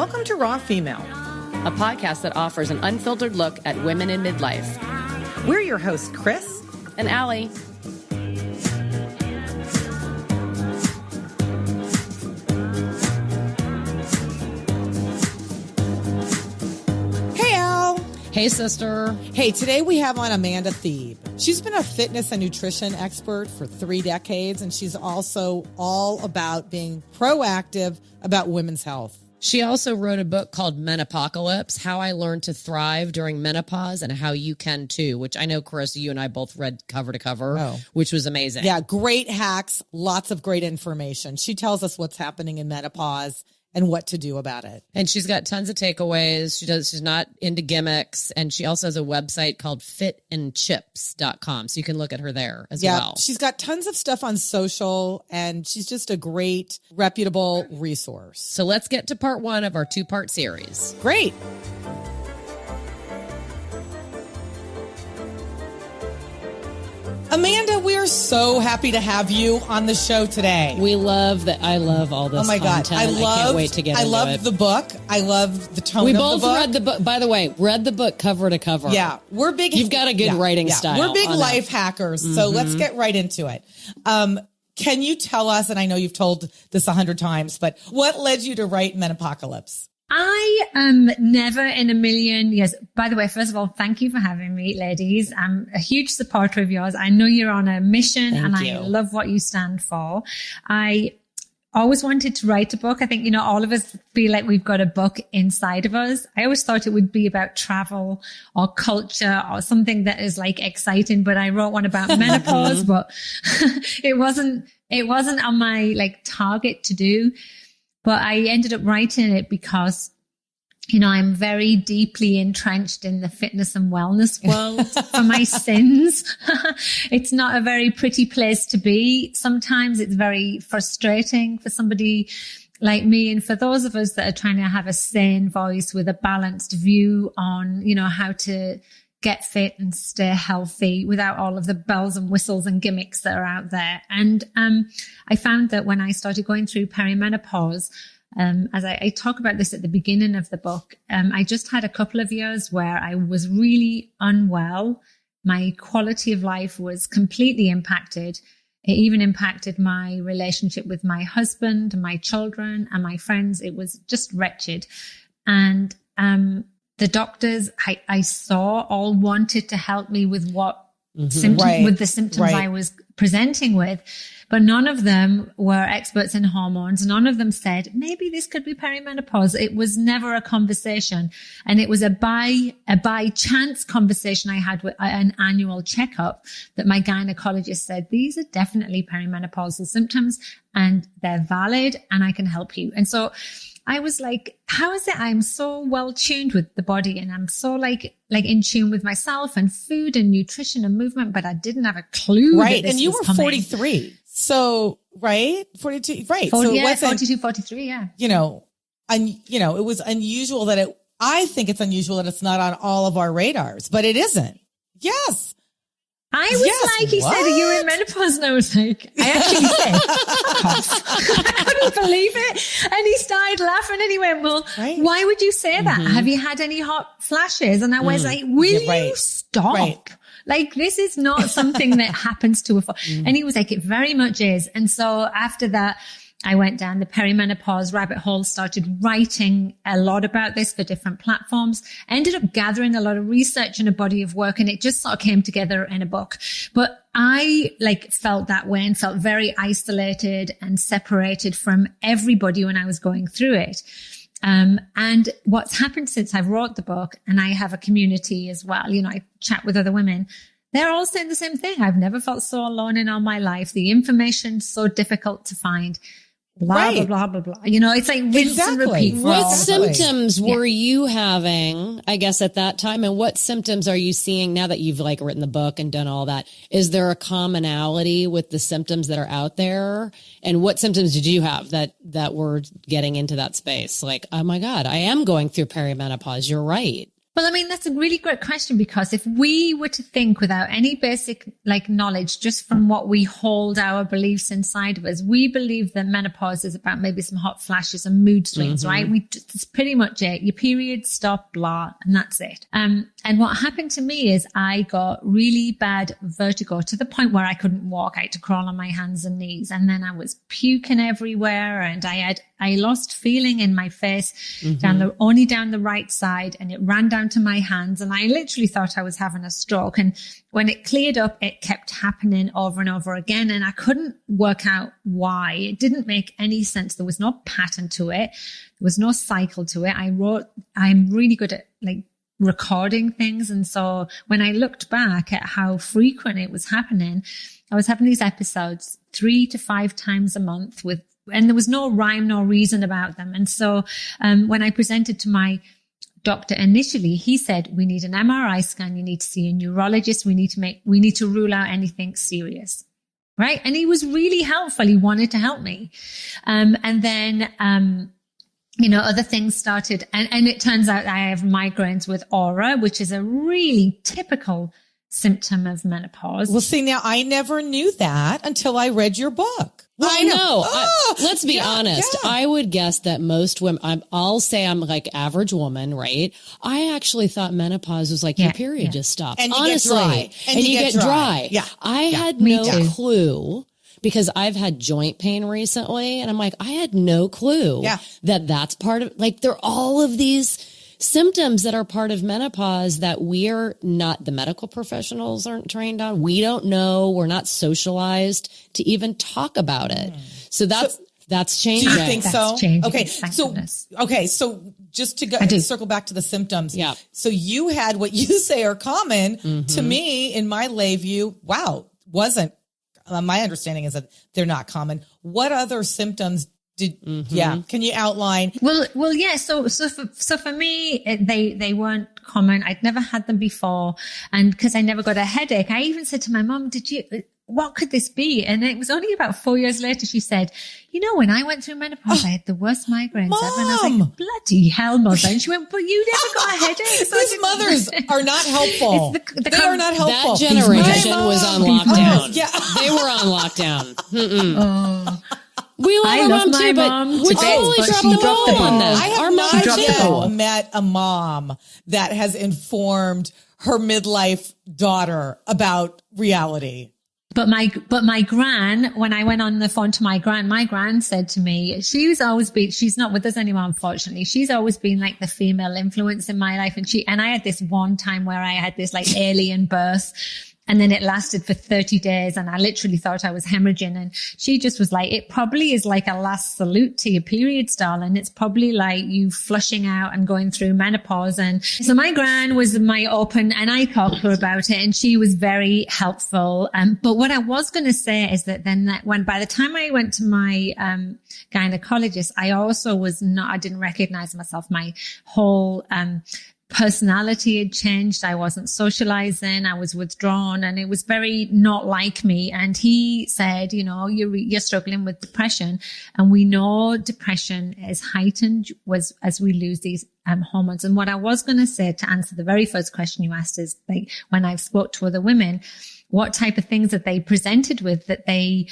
Welcome to Raw Female, a podcast that offers an unfiltered look at women in midlife. We're your hosts, Kris and Allie. Hey, Al. Hey, sister. Hey, today we have on Amanda Thebe. She's been a fitness and nutrition expert for 3 decades, and she's also all about being proactive about women's health. She also wrote a book called Menopocalypse, How I Learned to Thrive During Menopause and How You Can Too, which I know, Kris, you and I both read cover to cover, which was amazing. Yeah, great hacks, lots of great information. She tells us what's happening in menopause and what to do about it. And she's got tons of takeaways. She's not into gimmicks. And she also has a website called fitandchips.com. So you can look at her there as well. She's got tons of stuff on social, and she's just a great, reputable resource. So let's get to part 1 of our 2-part series. Great. Amanda, we are so happy to have you on the show today. We love that. I love all this content. I can't wait to get into it. I love the book. I love the tone of the book. We both read the book. By the way, read the book cover to cover. Yeah. We're big. You've got a good writing style. We're big life hackers. So let's get right into it. Can you tell us, and I know you've told this 100 times, but what led you to write Menopocalypse? I am never in a million years. By the way, first of all, thank you for having me, ladies. I'm a huge supporter of yours. I know you're on a mission Thank you. I love what you stand for. I always wanted to write a book. I think, all of us feel like we've got a book inside of us. I always thought it would be about travel or culture or something that is like exciting, but I wrote one about menopause, but it wasn't on my target to do. But I ended up writing it because, I'm very deeply entrenched in the fitness and wellness world for my sins. It's not a very pretty place to be. Sometimes it's very frustrating for somebody like me. And for those of us that are trying to have a sane voice with a balanced view on, how to get fit and stay healthy without all of the bells and whistles and gimmicks that are out there. And I found that when I started going through perimenopause, as I talk about this at the beginning of the book, I just had a couple of years where I was really unwell. My quality of life was completely impacted. It even impacted my relationship with my husband, my children, and my friends. It was just wretched. And the doctors I saw all wanted to help me with with the symptoms I was presenting with, but none of them were experts in hormones. None of them said, maybe this could be perimenopause. It was never a conversation. And it was a by chance conversation I had with an annual checkup that my gynecologist said, these are definitely perimenopausal symptoms and they're valid and I can help you. And so I was like, how is it I'm so well tuned with the body and I'm so like in tune with myself and food and nutrition and movement, but I didn't have a clue. Right. That this and you was were coming. 43. So, right. 42. Right. 40, so it wasn't, 42, 43. Yeah. It was unusual that I think it's unusual that it's not on all of our radars, but it isn't. Yes. I was he said, are you in menopause? And I was like, I actually said, I couldn't believe it. And he started laughing and he went, well, why would you say that? Have you had any hot flashes? And I was like, will you stop? Right. Like, this is not something that happens to and he was like, it very much is. And so after that, I went down the perimenopause rabbit hole, started writing a lot about this for different platforms, ended up gathering a lot of research and a body of work, and it just sort of came together in a book. But I felt that way and felt very isolated and separated from everybody when I was going through it. And what's happened since I've wrote the book, and I have a community as well, I chat with other women, they're all saying the same thing. I've never felt so alone in all my life. The information's so difficult to find. Blah, blah, blah, blah, blah. It's like rinse and repeat. What symptoms were you having, I guess, at that time? And what symptoms are you seeing now that you've written the book and done all that? Is there a commonality with the symptoms that are out there? And what symptoms did you have that were getting into that space? Like, oh my God, I am going through perimenopause. You're right. Well, I mean, that's a really great question, because if we were to think without any basic knowledge, just from what we hold our beliefs inside of us, we believe that menopause is about maybe some hot flashes and mood swings, right? It's pretty much it. Your period stop, blah, and that's it. And what happened to me is I got really bad vertigo to the point where I couldn't walk. I had to crawl on my hands and knees, and then I was puking everywhere, and I lost feeling in my face only down the right side, and it ran down to my hands, and I literally thought I was having a stroke. And when it cleared up, it kept happening over and over again, and I couldn't work out why. It didn't make any sense. There was no pattern to it. There was no cycle to it. I'm really good at recording things, and so when I looked back at how frequent it was happening, I was having these episodes 3 to 5 times a month and there was no rhyme, no reason about them. And so when I presented to my doctor initially, he said, we need an MRI scan. You need to see a neurologist. We need to rule out anything serious. Right. And he was really helpful. He wanted to help me. And then, other things started, and it turns out I have migraines with aura, which is a really typical symptom of menopause. Well, see, now I never knew that until I read your book. Well, I know. Let's be honest. Yeah. I would guess that most women, I'll say I'm like average woman, right? I actually thought menopause was like your period just stops. And honestly, you get dry. And you get dry. Yeah. I had no clue, because I've had joint pain recently, and I'm like, I had no clue that that's part of, there are all of these symptoms that are part of menopause that we're not, the medical professionals aren't trained on. We don't know. We're not socialized to even talk about it. So that's changing. Do you think so? Okay. So just to circle back to the symptoms. Yeah. So you had what you say are common to me in my lay view. Wow. Wasn't, my understanding is that they're not common. What other symptoms can you outline? Well, yeah. So for me, they weren't common. I'd never had them before. And because I never got a headache, I even said to my mom, what could this be? And it was only about 4 years later, she said, when I went through menopause, I had the worst migraines ever. And I was like, bloody hell, mother. And she went, but you never got a headache. So these mothers are not helpful. They are not helpful. That generation was on lockdown. They were on lockdown. We love our mom too, but we totally dropped the ball on that. I have not yet met a mom that has informed her midlife daughter about reality. But my gran, when I went on the phone to my gran said to me, she's not with us anymore, unfortunately. She's always been like the female influence in my life. And I had this one time where I had this alien birth. And then it lasted for 30 days, and I literally thought I was hemorrhaging. And she just was like, it probably is like a last salute to your periods, darling. It's probably like you flushing out and going through menopause. And so my gran was my open, and I talked to her about it, and she was very helpful. But what I was going to say is that by the time I went to my gynecologist, I didn't recognize myself. My whole personality had changed. I wasn't socializing. I was withdrawn, and it was very not like me. And he said, you're struggling with depression, and we know depression is heightened as we lose these hormones. And what I was going to say to answer the very first question you asked is, when I've spoke to other women, what type of things that they presented with that they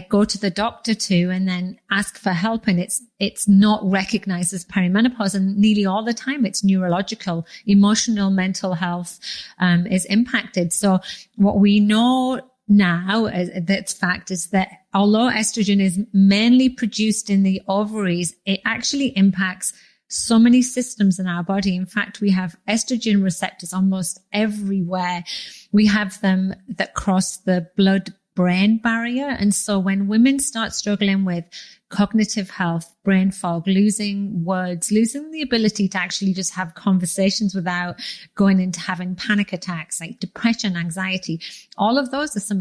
go to the doctor to and then ask for help, and it's not recognized as perimenopause, and nearly all the time it's neurological, emotional, mental health is impacted. So what we know now that's fact is that although estrogen is mainly produced in the ovaries, it actually impacts so many systems in our body. In fact, we have estrogen receptors almost everywhere. We have them that cross the blood-brain barrier. And so when women start struggling with cognitive health, brain fog, losing words, losing the ability to actually just have conversations without going into having panic attacks, like depression, anxiety, all of those are some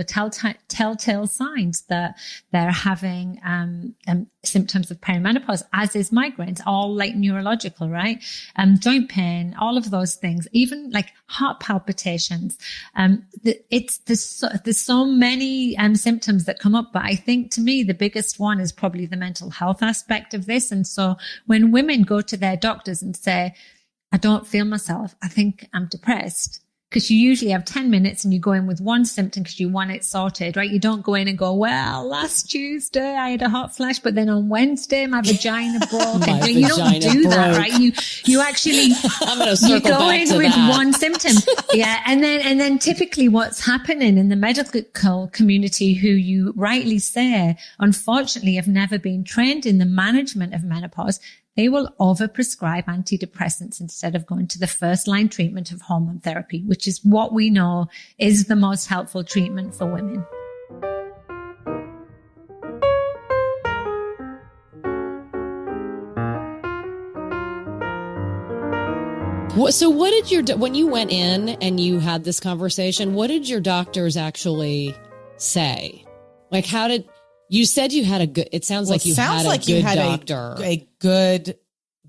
telltale signs that they're having symptoms of perimenopause, as is migraines, all like neurological, right? Joint pain, all of those things, even like heart palpitations. There's so many symptoms that come up, but I think to me the biggest one is probably the mental health aspect of this. And so when women go to their doctors and say, I don't feel myself. I think I'm depressed. Because you usually have 10 minutes and you go in with one symptom because you want it sorted, right? You don't go in and go, well, last Tuesday I had a hot flash, but then on Wednesday my vagina broke. You don't do that, right? You actually, I'm going to circle you go back in to with that. one symptom. Yeah. And then typically what's happening in the medical community, who you rightly say, unfortunately have never been trained in the management of menopause, they will overprescribe antidepressants instead of going to the first line treatment of hormone therapy, which is what we know is the most helpful treatment for women. So what did when you went in and you had this conversation, what did your doctors actually say? Like, you said you had a good, it sounds like you had a good doctor. A good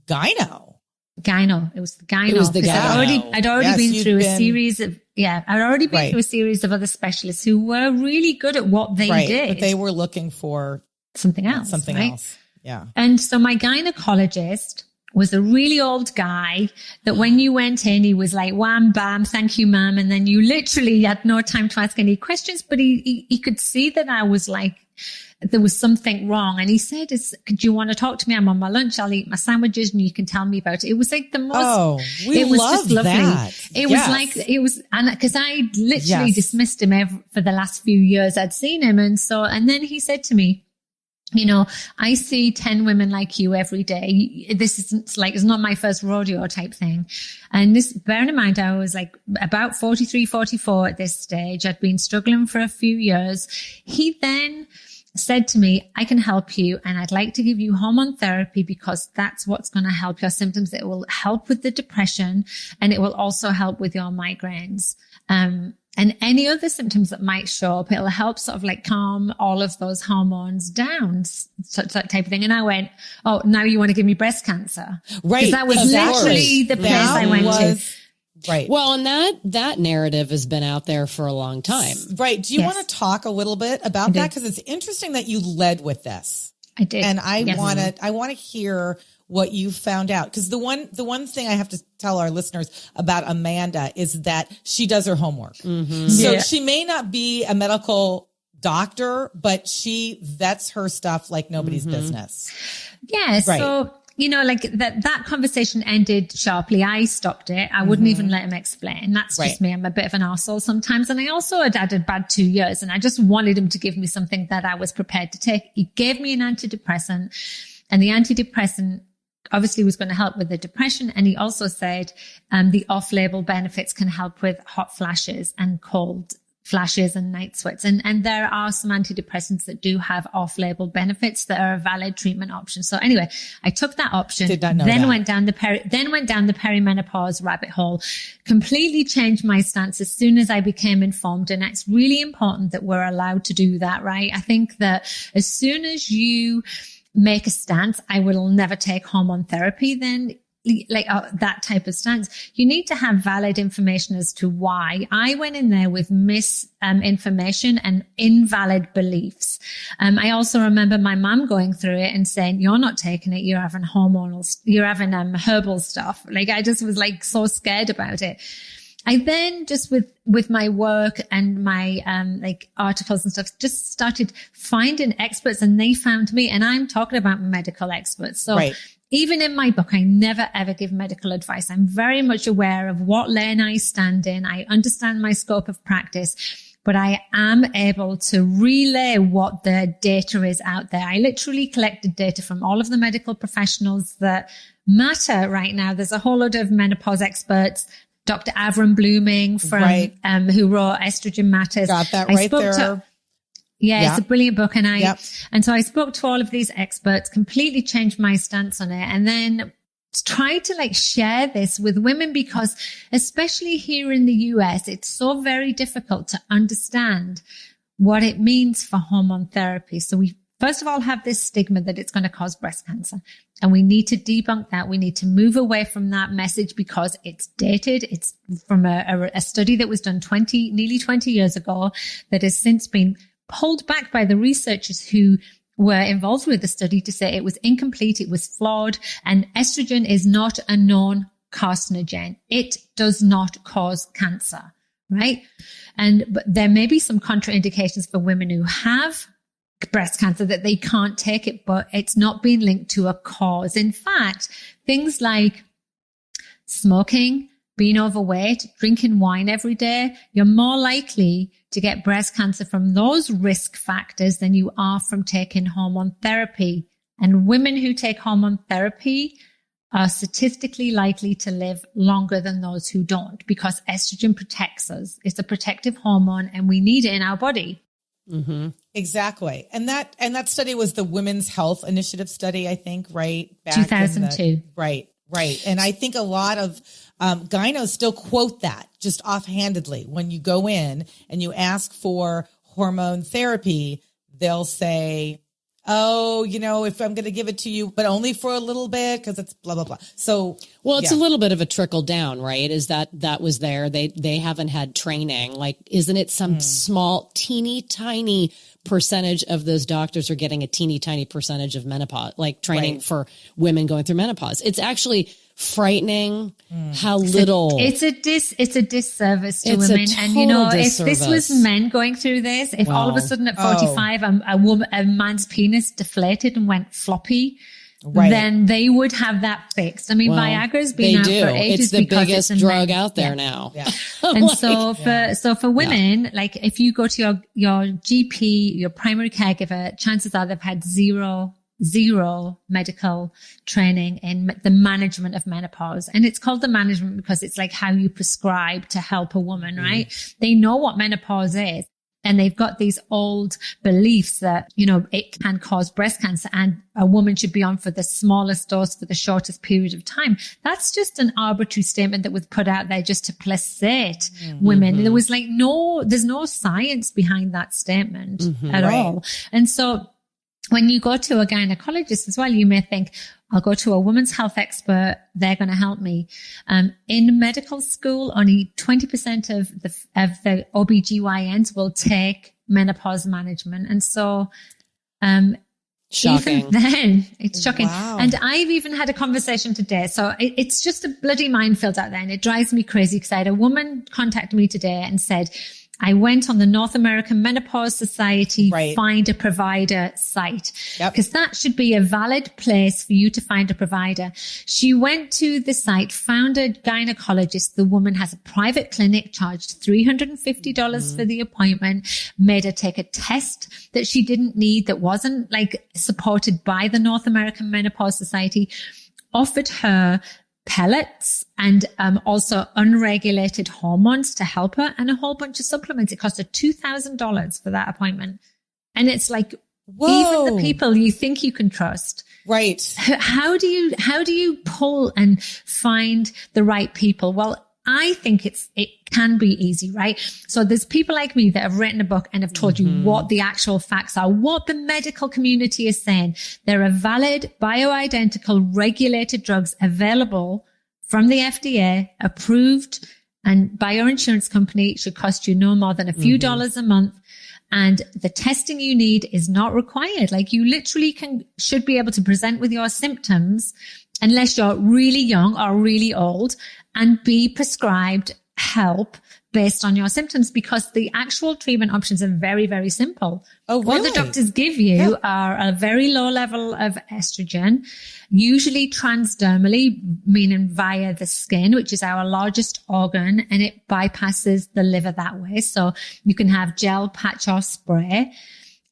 gyno. It was the gyno. It was the gyno. I'd already been through a series of, I'd already been through a series of other specialists who were really good at what they did. But they were looking for something else. Yeah. And so my gynecologist was a really old guy that when you went in, he was like, wham, bam, thank you, ma'am. And then you literally had no time to ask any questions, but he could see that I was like, there was something wrong. And he said, do you want to talk to me? I'm on my lunch. I'll eat my sandwiches and you can tell me about it. It was like the most, it was just lovely. That. It was cause I literally dismissed him for the last few years I'd seen him. And then he said to me, I see 10 women like you every day. This isn't like, it's not my first rodeo type thing. And bearing in mind, I was like about 43, 44 at this stage. I'd been struggling for a few years. He then said to me, I can help you and I'd like to give you hormone therapy because that's what's going to help your symptoms. It will help with the depression and it will also help with your migraines. And any other symptoms that might show up, it'll help sort of like calm all of those hormones down, such that type of thing. And I went, oh, now you want to give me breast cancer? Right. Because that was literally the place I went to. Right. Well, and that narrative has been out there for a long time. Right. Do you want to talk a little bit about that? Because it's interesting that you led with this. I did. And I want to hear what you found out. Because the one thing I have to tell our listeners about Amanda is that she does her homework. Mm-hmm. So she may not be a medical doctor, but she vets her stuff like nobody's business. Yeah. Right. So, like that conversation ended sharply. I stopped it. I wouldn't even let him explain. That's just me. I'm a bit of an arsehole sometimes. And I also had had a bad 2 years and I just wanted him to give me something that I was prepared to take. He gave me an antidepressant and the antidepressant obviously was going to help with the depression. And he also said, the off-label benefits can help with hot flashes and cold flashes and night sweats. And there are some antidepressants that do have off-label benefits that are a valid treatment option. So anyway, I took that option, went down the perimenopause rabbit hole, completely changed my stance as soon as I became informed. And it's really important that we're allowed to do that, right? I think that as soon as make a stance, I will never take hormone therapy, then that type of stance, you need to have valid information as to why. I went in there with misinformation and invalid beliefs. I also remember my mum going through it and saying, you're not taking it, you're having herbal stuff. I just was so scared about it. I then just with my work and my articles and stuff, just started finding experts and they found me, and I'm talking about medical experts. So even in my book, I never ever give medical advice. I'm very much aware of what lane I stand in. I understand my scope of practice, but I am able to relay what the data is out there. I literally collected data from all of the medical professionals that matter right now. There's a whole lot of menopause experts. Dr. Avram Blooming from who wrote Estrogen Matters. Got that there. It's a brilliant book. And so I spoke to all of these experts, completely changed my stance on it, and then tried to share this with women because especially here in the US, it's so very difficult to understand what it means for hormone therapy. So we first of all have this stigma that it's going to cause breast cancer. And we need to debunk that. We need to move away from that message because it's dated. It's from a study that was done nearly 20 years ago that has since been pulled back by the researchers who were involved with the study to say it was incomplete, it was flawed, and estrogen is not a known carcinogen. It does not cause cancer, right? But there may be some contraindications for women who have breast cancer that they can't take it, but it's not been linked to a cause. In fact, things like smoking, being overweight, drinking wine every day, you're more likely to get breast cancer from those risk factors than you are from taking hormone therapy. And women who take hormone therapy are statistically likely to live longer than those who don't, because estrogen protects us. It's a protective hormone and we need it in our body. Mm-hmm. Exactly. And that study was the Women's Health Initiative study, I think, right? Back 2002. Right. And I think a lot of gynos still quote that just offhandedly. When you go in and you ask for hormone therapy, they'll say, oh, if I'm going to give it to you, but only for a little bit because it's blah, blah, blah. So, well, it's a little bit of a trickle down, right? Is that was there. They haven't had training. Like, isn't it some small, teeny tiny percentage of those doctors are getting a teeny tiny percentage of menopause, like training for women going through menopause? It's actually frightening how little. It's a disservice to women. And if this was men going through this, if all of a sudden at 45, a man's penis deflated and went floppy, then they would have that fixed. I mean, Viagra's been out for ages. It's the biggest drug out there now. Yeah. And so for women, like if you go to your GP, your primary caregiver, chances are they've had zero medical training in the management of menopause. And it's called the management because it's like how you prescribe to help a woman, right? They know what menopause is. And they've got these old beliefs that, it can cause breast cancer and a woman should be on for the smallest dose for the shortest period of time. That's just an arbitrary statement that was put out there just to placate women. There was there's no science behind that statement at all. And so when you go to a gynecologist as well, you may think, I'll go to a women's health expert. They're going to help me. In medical school, only 20% of the OBGYNs will take menopause management. And so, shocking. Even then, it's shocking. Wow. And I've even had a conversation today. So it's just a bloody minefield out there and it drives me crazy because I had a woman contact me today and said, I went on the North American Menopause Society Find a Provider site because that should be a valid place for you to find a provider. She went to the site, found a gynecologist. The woman has a private clinic, charged $350 for the appointment, made her take a test that she didn't need, that wasn't supported by the North American Menopause Society, offered her pellets and also unregulated hormones to help her and a whole bunch of supplements. It cost her $2,000 for that appointment. And it's like, even the people you think you can trust. Right. How do you pull and find the right people? Well, I think it can be easy, right? So there's people like me that have written a book and have told you what the actual facts are, what the medical community is saying. There are valid, bioidentical, regulated drugs available from the FDA, approved, and by your insurance company. It should cost you no more than a few dollars a month. And the testing you need is not required. Like, you literally should be able to present with your symptoms unless you're really young or really old, and be prescribed help based on your symptoms, because the actual treatment options are very, very simple. Oh, really? What the doctors give you are a very low level of estrogen, usually transdermally, meaning via the skin, which is our largest organ, and it bypasses the liver that way. So you can have gel, patch, or spray.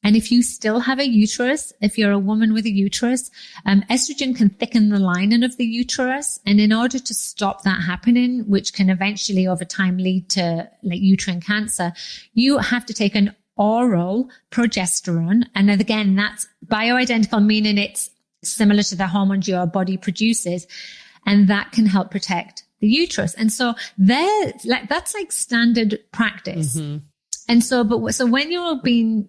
And if you still have a uterus, if you're a woman with a uterus, estrogen can thicken the lining of the uterus. And in order to stop that happening, which can eventually over time lead to uterine cancer, you have to take an oral progesterone. And again, that's bioidentical, meaning it's similar to the hormones your body produces. And that can help protect the uterus. And so that's like standard practice. And so, so when you're being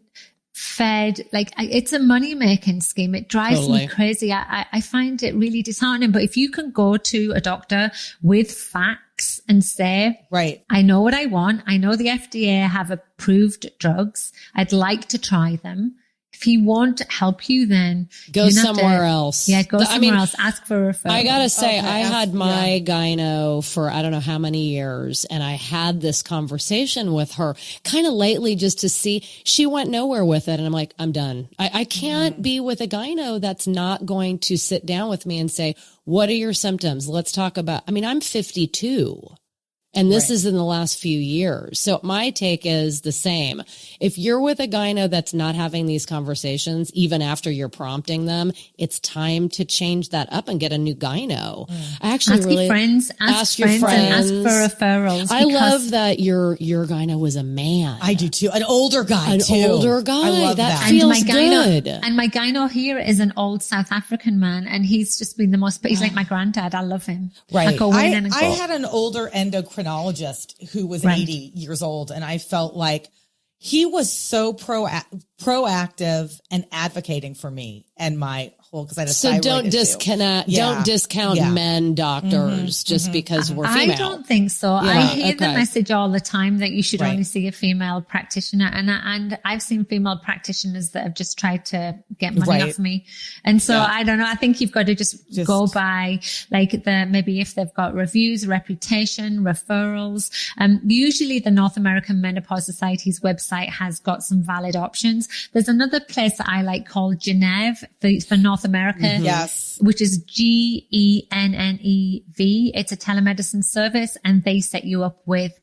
fed, it's a money-making scheme. It drives me crazy. I find it really disheartening. But if you can go to a doctor with facts and say, I know what I want. I know the FDA have approved drugs. I'd like to try them. If he won't help you, then go somewhere else. Yeah, go somewhere else. Ask for a referral. I gotta say, I had my gyno for I don't know how many years, and I had this conversation with her kind of lately just to see. She went nowhere with it, and I'm like, I'm done. I can't be with a gyno that's not going to sit down with me and say, what are your symptoms? Let's talk about. I mean, I'm 52. And this is in the last few years. So my take is the same. If you're with a gyno that's not having these conversations, even after you're prompting them, it's time to change that up and get a new gyno. I actually ask your friends, ask your friends, and ask for referrals. I love that your gyno was a man. I do too. An older guy too. An older guy. I love that. Feels good. And my gyno here is an old South African man, and he's just been the most, he's like my granddad. I love him. Right. I had an older endocrinologist who was 80 years old, and I felt like he was so proactive and advocating for me and my whole, because I had a thyroid issue. Don't discount men doctors just because we're female. I don't think so. Yeah. I hear the message all the time that you should only see a female practitioner, and I've seen female practitioners that have just tried to get money off me, and so I don't know. I think you've got to just go by like maybe if they've got reviews, reputation, referrals. Usually the North American Menopause Society's website has got some valid options. There's another place that I like called Geneve for North America. Yes. Which is GENNEV. It's a telemedicine service, and they set you up with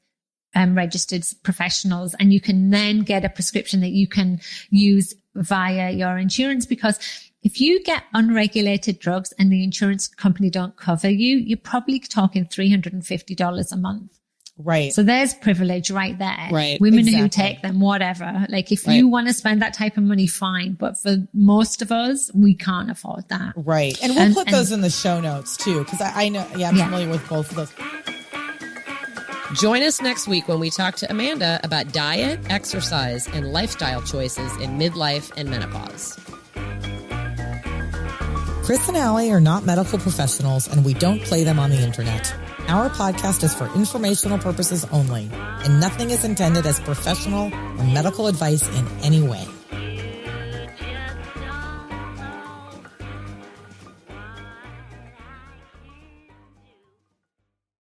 registered professionals, and you can then get a prescription that you can use via your insurance, because if you get unregulated drugs and the insurance company don't cover you, you're probably talking $350 a month. Right. So there's privilege right there. Right. Women who take them, whatever. Like if you want to spend that type of money, fine. But for most of us, we can't afford that. Right. And we'll put those in the show notes too, because I know, I'm familiar with both of those. Join us next week when we talk to Amanda about diet, exercise, and lifestyle choices in midlife and menopause. Kris and Allie are not medical professionals, and we don't play them on the internet. Our podcast is for informational purposes only, and nothing is intended as professional or medical advice in any way.